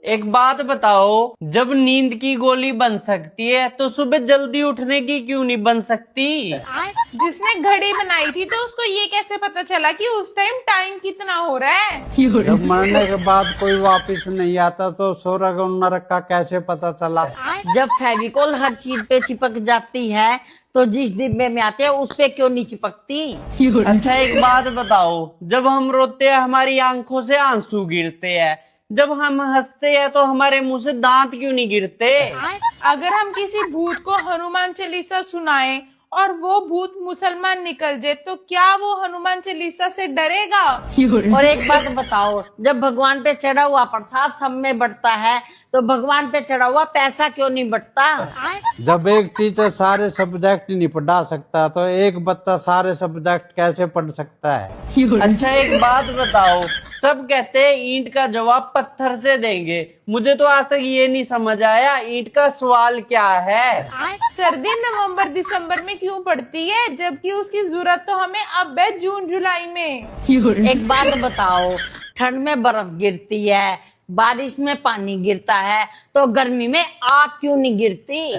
एक बात बताओ, जब नींद की गोली बन सकती है तो सुबह जल्दी उठने की क्यों नहीं बन सकती? जिसने घड़ी बनाई थी तो उसको ये कैसे पता चला कि उस टाइम कितना हो रहा है? जब मरने के बाद कोई वापस नहीं आता तो स्वर्ग और नरक का कैसे पता चला? जब फेविकोल हर चीज पे चिपक जाती है तो जिस डिब्बे में आते हैं उस पे क्यों नहीं चिपकती? अच्छा एक बात बताओ, जब हम रोते हैं हमारी आंखों से आंसू गिरते हैं, जब हम हंसते हैं तो हमारे मुंह से दांत क्यों नहीं गिरते? अगर हम किसी भूत को हनुमान चालीसा सुनाएं और वो भूत मुसलमान निकल जाए तो क्या वो हनुमान चालीसा से डरेगा? और एक बात बताओ, जब भगवान पे चढ़ा हुआ प्रसाद सब में बढ़ता है तो भगवान पे चढ़ा हुआ पैसा क्यों नहीं बढ़ता? जब एक टीचर सारे सब्जेक्ट नहीं पढ़ा सकता तो एक बच्चा सारे सब्जेक्ट कैसे पढ़ सकता है? अच्छा एक बात बताओ, सब कहते हैं ईंट का जवाब पत्थर से देंगे, मुझे तो आज तक ये नहीं समझ आया ईंट का सवाल क्या है? सर्दी नवंबर दिसंबर में क्यों पड़ती है जबकि उसकी जरूरत तो हमें अब है जून जुलाई में? एक बात बताओ, ठंड में बर्फ गिरती है, बारिश में पानी गिरता है, तो गर्मी में आग क्यों नहीं गिरती?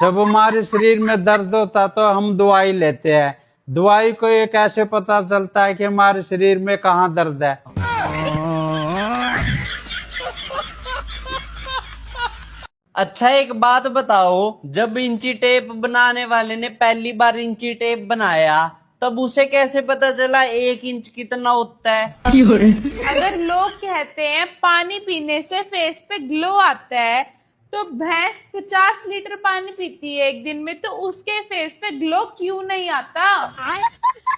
जब हमारे शरीर में दर्द होता तो हम दवाई लेते हैं, दवाई को ये कैसे पता चलता है कि हमारे शरीर में कहाँ दर्द है? अच्छा एक बात बताओ, जब इंची टेप बनाने वाले ने पहली बार इंची टेप बनाया तब उसे कैसे पता चला 1 इंच कितना होता है? अगर लोग कहते हैं पानी पीने से फेस पे ग्लो आता है तो भैंस 50 लीटर पानी पीती है एक दिन में, तो उसके फेस पे ग्लो क्यों नहीं आता?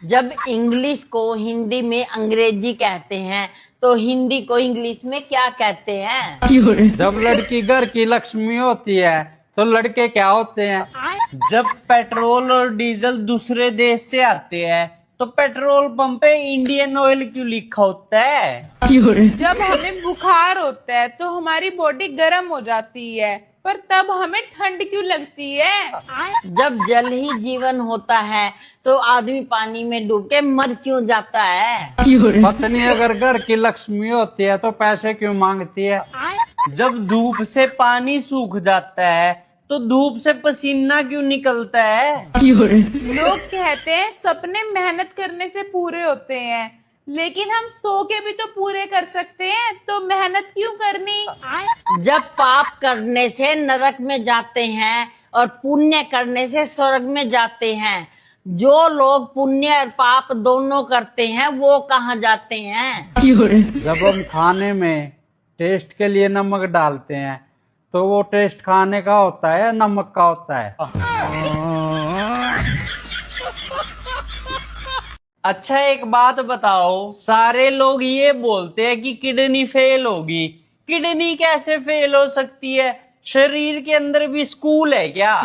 जब इंग्लिश को हिंदी में अंग्रेजी कहते हैं तो हिंदी को इंग्लिश में क्या कहते हैं? जब लड़की घर की लक्ष्मी होती है तो लड़के क्या होते हैं? जब पेट्रोल और डीजल दूसरे देश से आते हैं तो पेट्रोल पंप पे इंडियन ऑयल क्यों लिखा होता है? जब हमें बुखार होता है तो हमारी बॉडी गर्म हो जाती है, पर तब हमें ठंड क्यों लगती है? जब जल ही जीवन होता है तो आदमी पानी में डूब के मर क्यों जाता है? पत्नी अगर घर की लक्ष्मी होती है तो पैसे क्यों मांगती है? जब धूप से पानी सूख जाता है तो धूप से पसीना क्यों निकलता है? लोग कहते हैं सपने मेहनत करने से पूरे होते हैं, लेकिन हम सो के भी तो पूरे कर सकते हैं, तो मेहनत क्यों करनी? जब पाप करने से नरक में जाते हैं और पुण्य करने से स्वर्ग में जाते हैं, जो लोग पुण्य और पाप दोनों करते हैं वो कहाँ जाते हैं? जब हम खाने में टेस्ट के लिए नमक डालते हैं तो वो टेस्ट खाने का होता है या नमक का होता है? अच्छा एक बात बताओ, सारे लोग ये बोलते हैं कि किडनी फेल होगी, किडनी कैसे फेल हो सकती है? शरीर के अंदर भी स्कूल है क्या?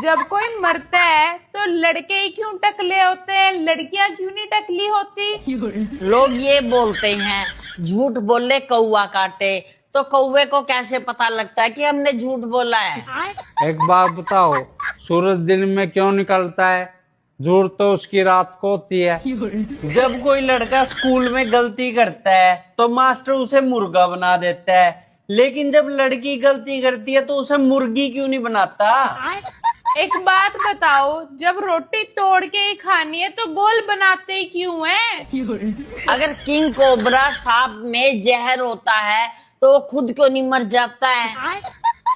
जब कोई मरता है तो लड़के ही क्यों टकले होते हैं, लड़कियां क्यों नहीं टकली होती? लोग ये बोलते हैं झूठ बोले कौवा काटे, तो कौवे को कैसे पता लगता है कि हमने झूठ बोला है? एक बात बताओ, सूरज दिन में क्यों निकलता है? झूठ तो उसकी रात को होती है। जब कोई लड़का स्कूल में गलती करता है तो मास्टर उसे मुर्गा बना देता है, लेकिन जब लड़की गलती करती है तो उसे मुर्गी क्यों नहीं बनाता? एक बात बताओ, जब रोटी तोड़ के ही खानी है तो गोल बनाते ही क्यों हैं? अगर किंग कोबरा सांप में जहर होता है तो वो खुद क्यों नहीं मर जाता है?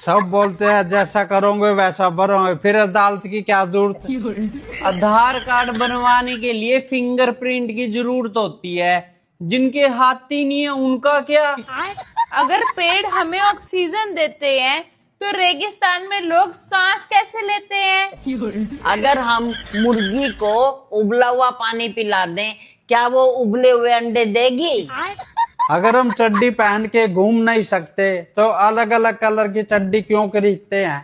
सब बोलते हैं जैसा करोगे वैसा भरोगे, फिर अदालत की क्या जरूरत? आधार कार्ड बनवाने के लिए फिंगरप्रिंट की जरूरत होती है, जिनके हाथ ही नहीं है उनका क्या? अगर पेड़ हमें ऑक्सीजन देते हैं तो रेगिस्तान में लोग सांस कैसे लेते हैं? अगर हम मुर्गी को उबला हुआ पानी पिला दें, क्या वो उबले हुए अंडे देगी? अगर हम चड्डी पहन के घूम नहीं सकते तो अलग अलग कलर की चड्डी क्यों खरीदते हैं?